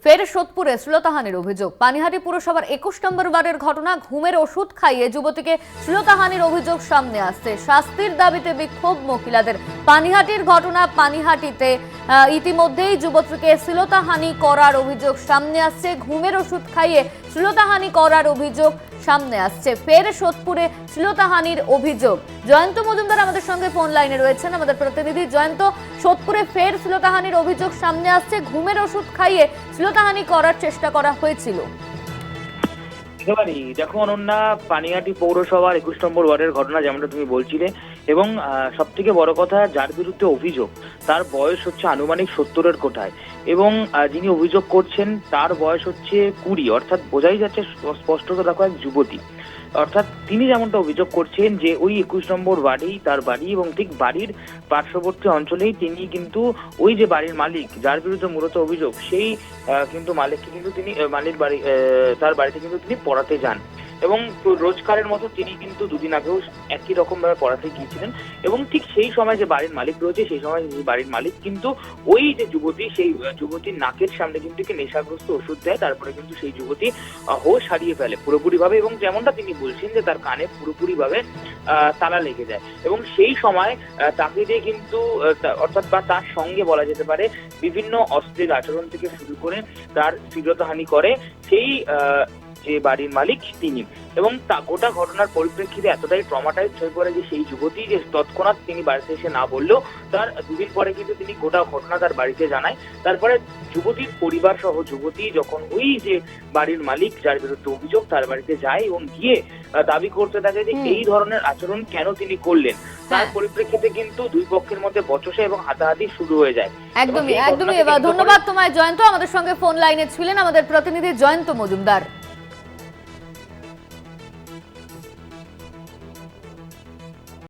ফের সোদপুরে শ্লীলতাহানির অভিযোগ। পানিহাটি পুরসভার 21 নম্বর ওয়ার্ডের ঘটনা। ঘুমের ওষুধ খাইয়ে যুবতীকে শ্লীলতাহানির অভিযোগ সামনে আসছে। শাস্তির দাবিতে বিক্ষোভ মহিলাদের। পানিহাটির ঘটনা। পানিহাটিতে ইতিমধ্যেই যুবতীকে শ্লীলতাহানি করার অভিযোগ সামনে আসছে। ঘুমের ওষুধ খাইয়ে শ্লীলতাহানি করার অভিযোগ সামনে আসছে। ফের সোদপুরে শ্লীলতাহানির অভিযোগ। জয়ন্ত মজুমদার আমাদের সঙ্গে ফোন লাইনে রয়েছেন, আমাদের প্রতিনিধি। জয়ন্ত, সোদপুরে ফের শ্লীলতাহানির অভিযোগ সামনে আসছে। ঘুমের ওষুধ খাইয়ে শ্লীলতাহানি করার চেষ্টা করা হয়েছিল। দেখো অনন্যা, পানিহাটি পৌরসভার 21 নম্বর ওয়ার্ডের ঘটনা, যেমনটা তুমি বলছিলে, এবং সব থেকে বড় কথা, যার বিরুদ্ধে অভিযোগ তার বয়স হচ্ছে আনুমানিক 70-এর কোঠায়, এবং যিনি অভিযোগ করছেন তার বয়স হচ্ছে 20, অর্থাৎ বোঝাই যাচ্ছে স্পষ্টত দেখো এক যুবতী। অর্থাৎ তিনি যেমনটা অভিযোগ করছেন যে ওই 21 নম্বর ওয়ার্ডেই তার বাড়ি, এবং ঠিক বাড়ির পার্শ্ববর্তী অঞ্চলেই তিনি কিন্তু ওই যে বাড়ির মালিক যার বিরুদ্ধে মূলত অভিযোগ, সেই কিন্তু মালিককে কিন্তু তিনি মালিক বাড়ি তার বাড়িতে কিন্তু তিনি পড়াতে যান, এবং রোজকারের মতো তিনি কিন্তু দুদিন আগেও একই রকম ভাবে পড়াতে গিয়েছিলেন। এবং ঠিক সেই সময় যে বাড়ির মালিক রয়েছে, সেই সময় বাড়ির মালিক কিন্তু ওই যে যুবতী, সেই যুবতীর নাকের সামনে কিন্তু নেশাগ্রস্ত ওষুধ দেয়। তারপরে কিন্তু সেই যুবতী হোশ হারিয়ে ফেলে পুরোপুরি ভাবে, এবং যেমনটা তিনি বলছেন যে তার কানে পুরোপুরি ভাবে তালা লেগে যায়। এবং সেই সময় তাকে দিয়ে কিন্তু অর্থাৎ বা তার সঙ্গে বলা যেতে পারে বিভিন্ন অশ্লীল আচরণ থেকে শুরু করে তার শ্লীলতাহানি করে সেই যে বাড়ির মালিক তিনি। এবং গোটা ঘটনার পরিপ্রেক্ষিতে এতটাই ট্রমাটাইজড হয়ে পড়ে যে সেই যুবতী, যে তৎক্ষণাৎ তিনি বাড়িতে এসে না বললেও তার দুদিন পরে কিন্তু তিনি গোটা ঘটনা তার বাড়িতে জানায়। তারপরে যুবতীর পরিবার সহ যুবতী যখন ওই যে বাড়ির মালিক যার বিরুদ্ধে অভিযোগ তার বাড়িতে যায় এবং গিয়ে দাবি করতে থাকে যে এই ধরনের আচরণ কেন তিনি করলেন, তার পরিপ্রেক্ষিতে কিন্তু দুই পক্ষের মধ্যে বচসা এবং হাতাহাতি শুরু হয়ে যায়। একদমই। ধন্যবাদ তোমায় জয়ন্ত। আমাদের সঙ্গে ফোন লাইনে ছিলেন আমাদের প্রতিনিধি জয়ন্ত মজুমদার।